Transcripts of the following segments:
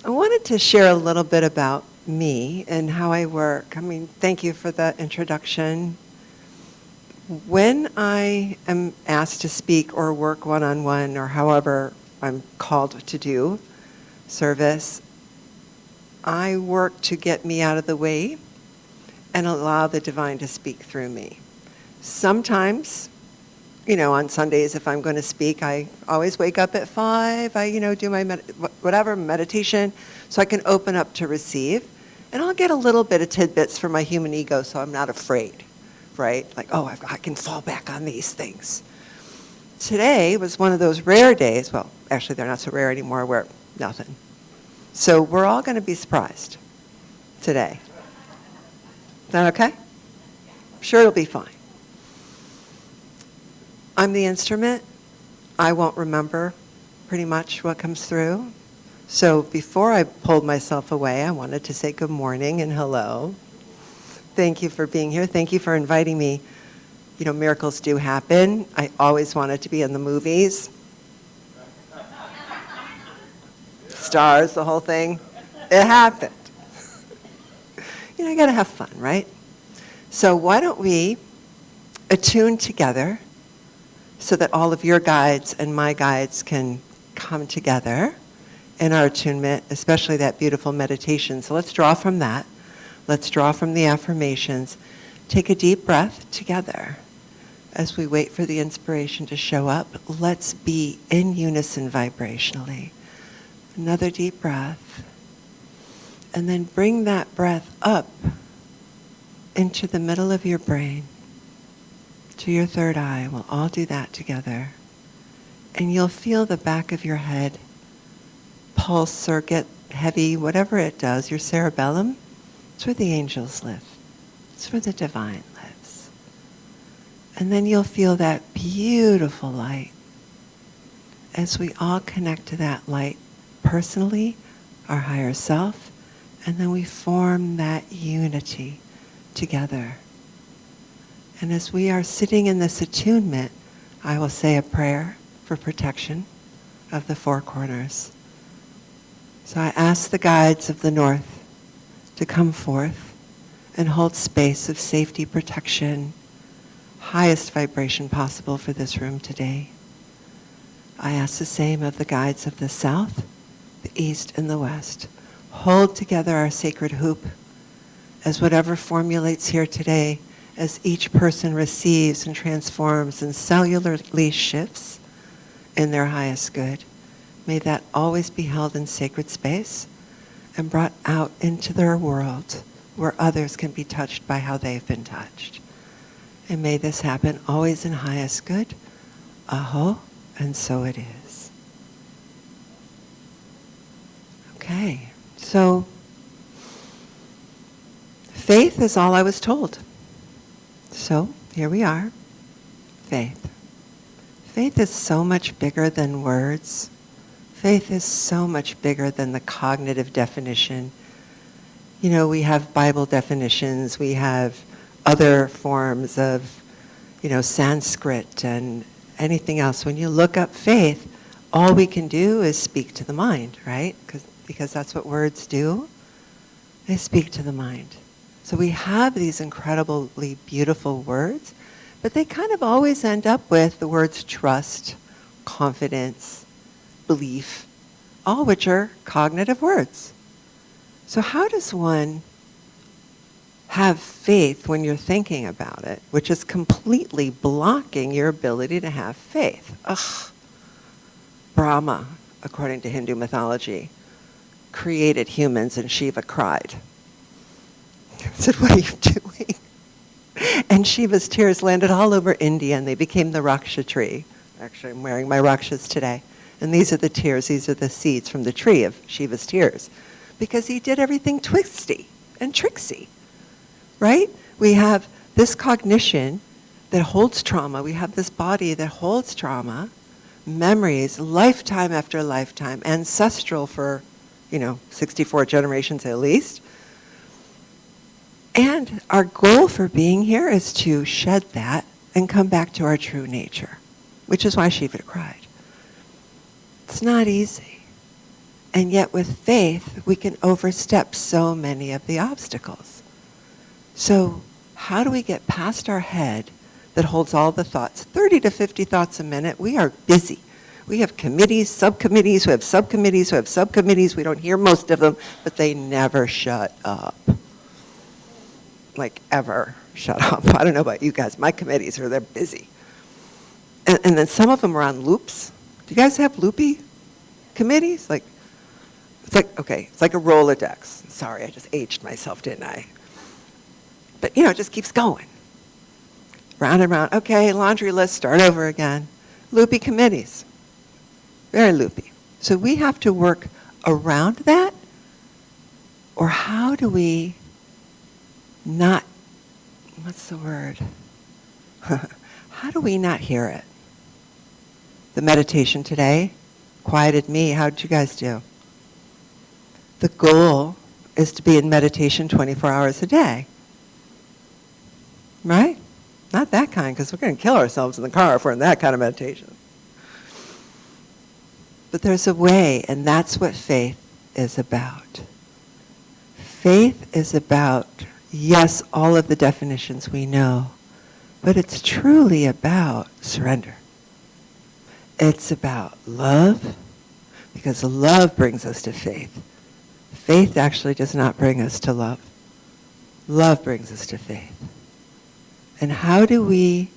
I wanted to share a little bit about me and how I work. I mean, thank you for the introduction. When I am asked to speak or work one-on-one or however I'm called to do service, I work to get me out of the way and allow the divine to speak through me. Sometimes, on Sundays, if I'm going to speak, I always wake up at 5. I, do my meditation, so I can open up to receive. And I'll get a little bit of tidbits from my human ego, so I'm not afraid, right? Like, I can fall back on these things. Today was one of those rare days. Well, actually, they're not so rare anymore, where nothing. So we're all going to be surprised today. Is that okay? I'm sure it'll be fine. I'm the instrument. I won't remember pretty much what comes through. So before I pulled myself away, I wanted to say good morning and hello. Thank you for being here. Thank you for inviting me. Miracles do happen. I always wanted to be in the movies. Stars, the whole thing. It happened. You got to have fun, right? So why don't we attune together so that all of your guides and my guides can come together in our attunement, especially that beautiful meditation. So let's draw from that. Let's draw from the affirmations. Take a deep breath together. As we wait for the inspiration to show up, let's be in unison vibrationally. Another deep breath. And then bring that breath up into the middle of your brain, to your third eye. We'll all do that together. And you'll feel the back of your head pulse or get heavy, whatever it does. Your cerebellum, it's where the angels live. It's where the divine lives. And then you'll feel that beautiful light as we all connect to that light personally, our higher self, and then we form that unity together. And as we are sitting in this attunement, I will say a prayer for protection of the four corners. So I ask the guides of the north to come forth and hold space of safety, protection, highest vibration possible for this room today. I ask the same of the guides of the south, the east, and the west. Hold together our sacred hoop as whatever formulates here today, as each person receives and transforms and cellularly shifts in their highest good. May that always be held in sacred space and brought out into their world where others can be touched by how they've been touched. And may this happen always in highest good. Aho, and so it is. Okay, so faith is all I was told. So here we are, faith. Faith is so much bigger than words. Faith is so much bigger than the cognitive definition. We have Bible definitions, we have other forms of, Sanskrit and anything else. When you look up faith, all we can do is speak to the mind, right? Because that's what words do. They speak to the mind. So we have these incredibly beautiful words, but they kind of always end up with the words trust, confidence, belief, all which are cognitive words. So how does one have faith when you're thinking about it, which is completely blocking your ability to have faith? Brahma, according to Hindu mythology, created humans and Shiva cried. He said, what are you doing? And Shiva's tears landed all over India and they became the Raksha tree. Actually, I'm wearing my Rakshas today. And these are the tears, these are the seeds from the tree of Shiva's tears. Because he did everything twisty and tricksy, right? We have this cognition that holds trauma. We have this body that holds trauma, memories, lifetime after lifetime, ancestral for, 64 generations at least. And our goal for being here is to shed that and come back to our true nature, which is why Shiva cried. It's not easy. And yet with faith, we can overstep so many of the obstacles. So how do we get past our head that holds all the thoughts? 30 to 50 thoughts a minute. We are busy. We have committees, subcommittees, who have subcommittees, who have subcommittees. We don't hear most of them, but they never shut up. Like, ever shut up. I don't know about you guys. My committees they're busy. And then some of them are on loops. Do you guys have loopy committees? It's like a Rolodex. Sorry, I just aged myself, didn't I? But, it just keeps going. Round and round. Okay, laundry list, start over again. Loopy committees. Very loopy. So we have to work around that, or how do we not, what's the word? How do we not hear it? The meditation today quieted me. How did you guys do? The goal is to be in meditation 24 hours a day. Right? Not that kind, because we're going to kill ourselves in the car if we're in that kind of meditation. But there's a way, and that's what faith is about. Faith is about, yes, all of the definitions we know, but it's truly about surrender. It's about love, because love brings us to faith. Faith actually does not bring us to love. Love brings us to faith. And how do we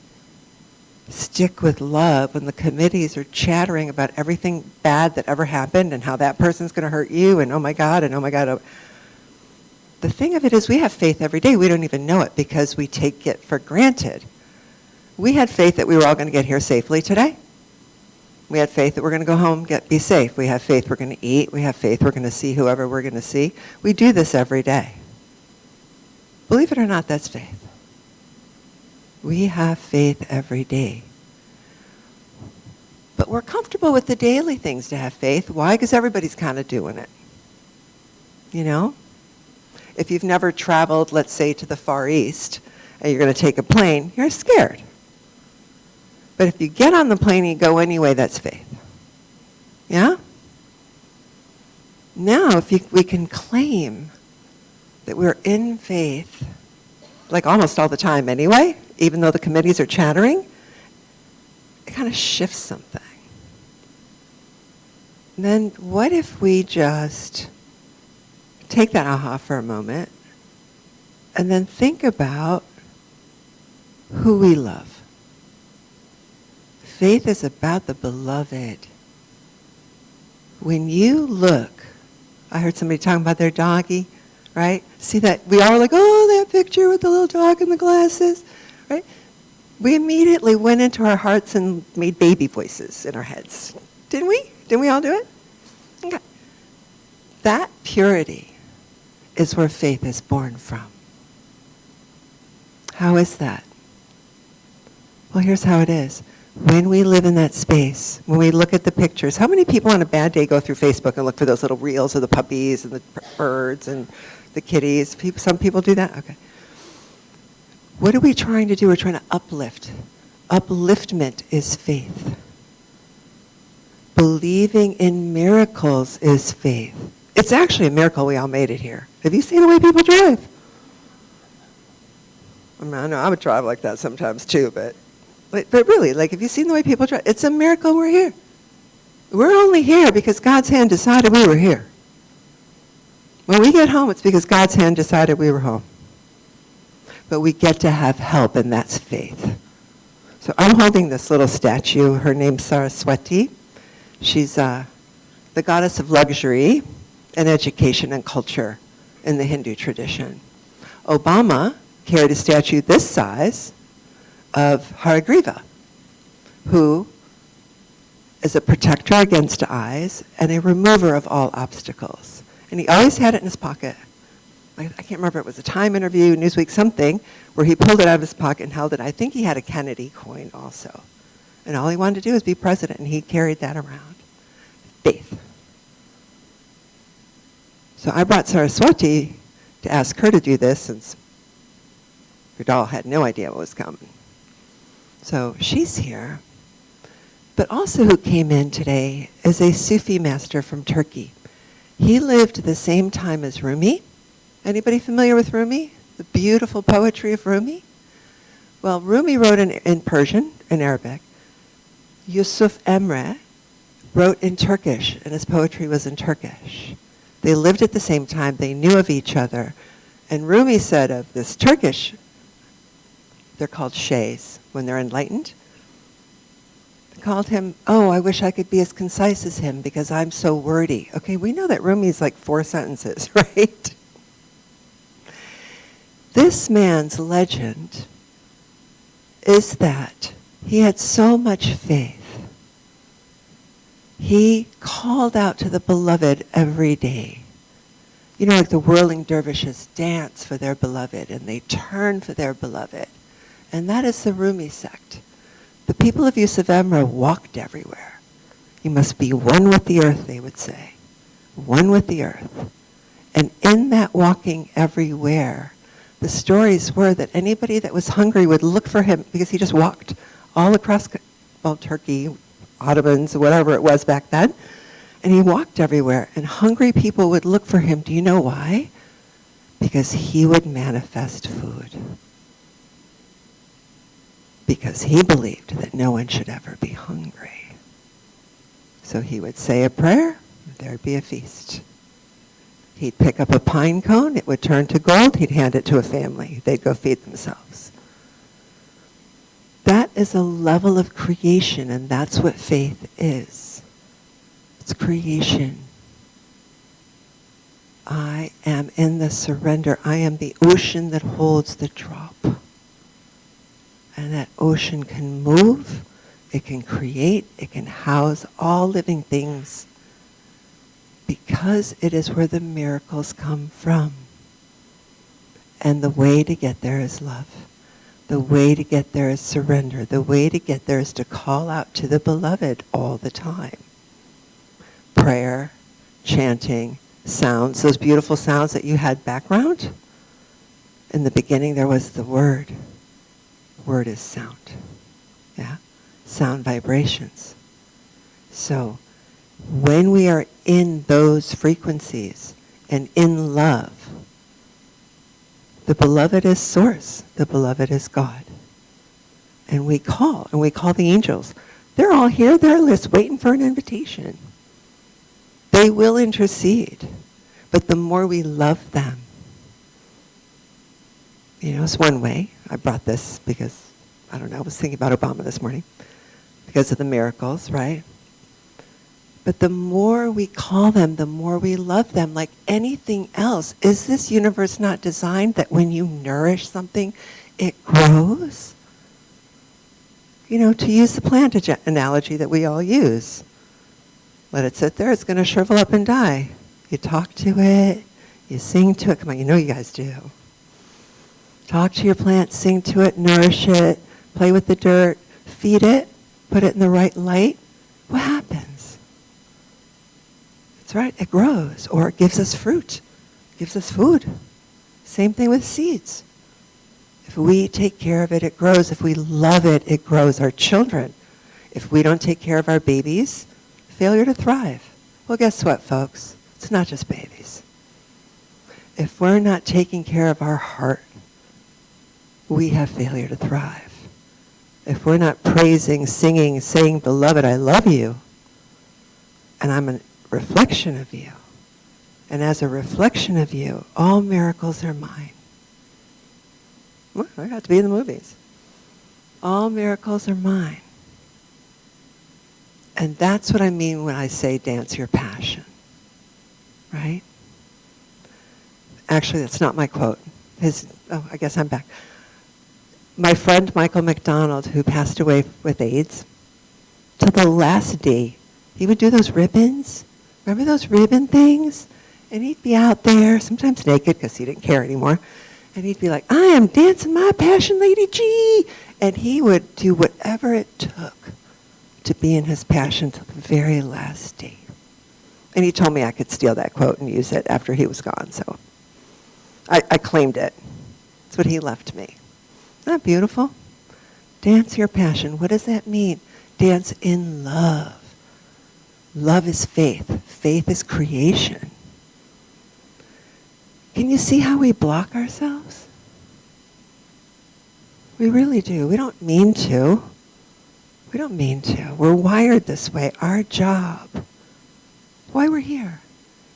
stick with love when the committees are chattering about everything bad that ever happened and how that person's going to hurt you and oh my God, and oh my God. The thing of it is we have faith every day. We don't even know it because we take it for granted. We had faith that we were all going to get here safely today. We had faith that we're going to go home, be safe. We have faith we're going to eat. We have faith we're going to see whoever we're going to see. We do this every day. Believe it or not, that's faith. We have faith every day. But we're comfortable with the daily things to have faith. Why? Because everybody's kind of doing it. If you've never traveled, let's say, to the Far East, and you're going to take a plane, you're scared. But if you get on the plane and you go anyway, that's faith. Yeah? Now, we can claim that we're in faith, like almost all the time anyway, even though the committees are chattering, it kind of shifts something. And then what if we just take that aha for a moment and then think about who we love. Faith is about the beloved. When you look, I heard somebody talking about their doggy, right? See that? We all were like, oh, that picture with the little dog and the glasses, right? We immediately went into our hearts and made baby voices in our heads. Didn't we? Didn't we all do it? Okay. That purity is where faith is born from. How is that? Well, here's how it is. When we live in that space, when we look at the pictures, how many people on a bad day go through Facebook and look for those little reels of the puppies and the birds and the kitties? Some people do that? Okay. What are we trying to do? We're trying to uplift. Upliftment is faith. Believing in miracles is faith. It's actually a miracle we all made it here. Have you seen the way people drive? I mean, I know I would drive like that sometimes too, but really, like, have you seen the way people drive? It's a miracle we're here. We're only here because God's hand decided we were here. When we get home, it's because God's hand decided we were home. But we get to have help, and that's faith. So I'm holding this little statue. Her name's Saraswati. She's the goddess of luxury and education and culture in the Hindu tradition. Obama carried a statue this size of Oklevueha, who is a protector against eyes and a remover of all obstacles. And he always had it in his pocket. I can't remember, it was a Time interview, Newsweek, something, where he pulled it out of his pocket and held it. I think he had a Kennedy coin also. And all he wanted to do was be president, and he carried that around. Faith. So I brought Saraswati to ask her to do this, since Guldal had no idea what was coming. So she's here. But also who came in today is a Sufi master from Turkey. He lived the same time as Rumi. Anybody familiar with Rumi? The beautiful poetry of Rumi? Well, Rumi wrote in Persian, in Arabic. Yusuf Emre wrote in Turkish, and his poetry was in Turkish. They lived at the same time. They knew of each other. And Rumi said of this Turkish, they're called shays when they're enlightened. They called him, oh, I wish I could be as concise as him because I'm so wordy. Okay, we know that Rumi's like 4 sentences, right? This man's legend is that he had so much faith. He called out to the beloved every day. You know, like the whirling dervishes dance for their beloved and they turn for their beloved. And that is the Rumi sect. The people of Yusuf Emre walked everywhere. You must be one with the earth, they would say. One with the earth. And in that walking everywhere, the stories were that anybody that was hungry would look for him because he just walked all across, well, Turkey, Ottomans, whatever it was back then. And he walked everywhere. And hungry people would look for him. Do you know why? Because he would manifest food. Because he believed that no one should ever be hungry. So he would say a prayer, there'd be a feast. He'd pick up a pine cone, it would turn to gold, he'd hand it to a family. They'd go feed themselves. That is a level of creation, and that's what faith is. It's creation. I am in the surrender. I am the ocean that holds the drop. And that ocean can move, it can create, it can house all living things because it is where the miracles come from. And the way to get there is love. The way to get there is surrender. The way to get there is to call out to the beloved all the time. Prayer, chanting, sounds, those beautiful sounds that you had background. In the beginning there was the word. Word is sound. Yeah? Sound vibrations. So when we are in those frequencies and in love, the beloved is source. The beloved is God. And we call the angels. They're all here. They're just waiting for an invitation. They will intercede. But the more we love them, you know, it's one way. I brought this because, I don't know, I was thinking about Obama this morning because of the miracles, right? But the more we call them, the more we love them. Like anything else, is this universe not designed that when you nourish something, it grows? You know, to use the plant analogy that we all use. Let it sit there, it's going to shrivel up and die. You talk to it, you sing to it. Come on, you know you guys do. Talk to your plant, sing to it, nourish it, play with the dirt, feed it, put it in the right light. What happens? That's right, it grows, or it gives us fruit, gives us food. Same thing with seeds. If we take care of it, it grows. If we love it, it grows. Our children, if we don't take care of our babies, failure to thrive. Well, guess what, folks? It's not just babies. If we're not taking care of our heart, we have failure to thrive. If we're not praising, singing, saying, beloved, I love you, and I'm a reflection of you, and as a reflection of you, all miracles are mine. Well, I got to be in the movies. All miracles are mine. And that's what I mean when I say dance your passion, right? Actually, that's not my quote. I guess I'm back. My friend Michael McDonald, who passed away with AIDS, to the last day, he would do those ribbons. Remember those ribbon things? And he'd be out there, sometimes naked because he didn't care anymore. And he'd be like, I am dancing my passion, Lady G. And he would do whatever it took to be in his passion till the very last day. And he told me I could steal that quote and use it after he was gone. So I claimed it. That's what he left me. Isn't that beautiful? Dance your passion. What does that mean? Dance in love. Love is faith. Faith is creation. Can you see how we block ourselves? We really do. We don't mean to. We don't mean to. We're wired this way. Our job, why we're here,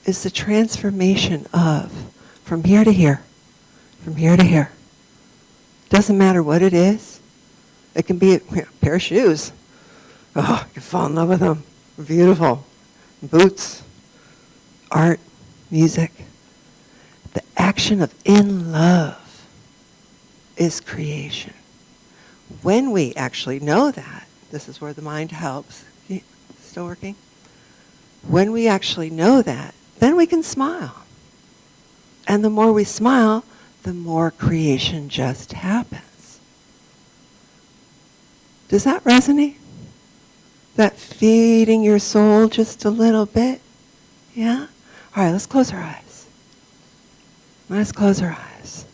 is the transformation of from here to here, from here to here. Doesn't matter what it is. It can be a pair of shoes. Oh, you can fall in love with them. They're beautiful. Boots, art, music. The action of in love is creation. When we actually know that, this is where the mind helps. Still working? When we actually know that, then we can smile. And the more we smile, the more creation just happens. Does that resonate? That feeding your soul just a little bit? Yeah? All right, let's close our eyes. Let's close our eyes.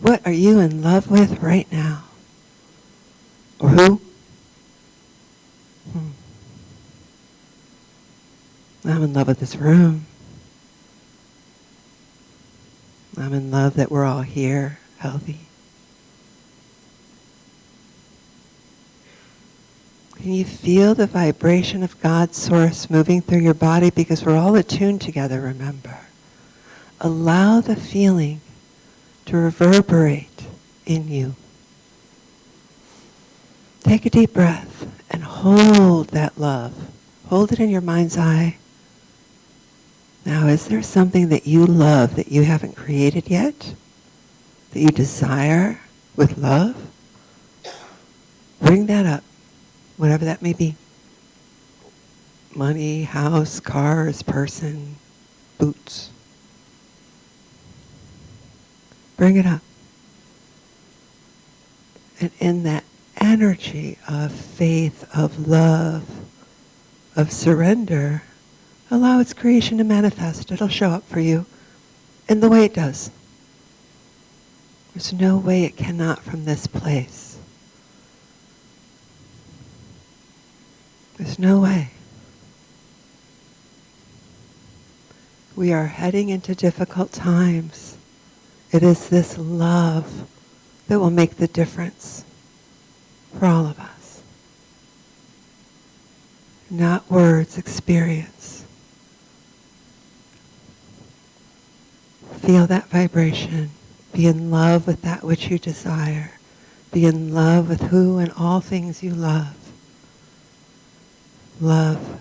What are you in love with right now? Or who? I'm in love with this room. I'm in love that we're all here, healthy. Can you feel the vibration of God's source moving through your body? Because we're all attuned together, remember. Allow the feeling to reverberate in you. Take a deep breath and hold that love. Hold it in your mind's eye. Now, is there something that you love that you haven't created yet? That you desire with love? Bring that up, whatever that may be. Money, house, cars, person, boots. Bring it up. And in that energy of faith, of love, of surrender, allow its creation to manifest. It'll show up for you in the way it does. There's no way it cannot from this place. There's no way. We are heading into difficult times. It is this love that will make the difference for all of us. Not words, experience. Feel that vibration. Be in love with that which you desire. Be in love with who and all things you love. Love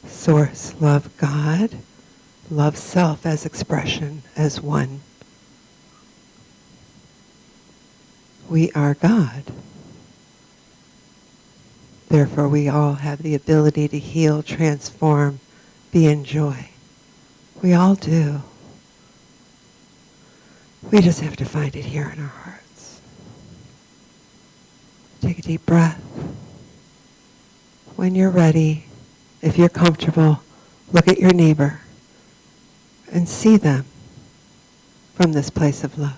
Source, love God, love self as expression, as one. We are God. Therefore, we all have the ability to heal, transform, be in joy. We all do. We just have to find it here in our hearts. Take a deep breath. When you're ready, if you're comfortable, look at your neighbor and see them from this place of love.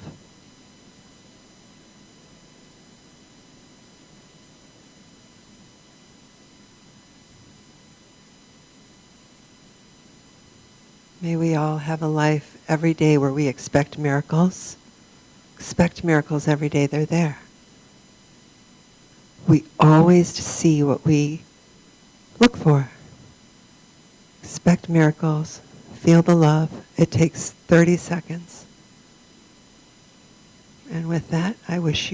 May we all have a life every day where we expect miracles. Expect miracles every day, they're there. We always see what we look for. Expect miracles, feel the love. It takes 30 seconds. And with that, I wish you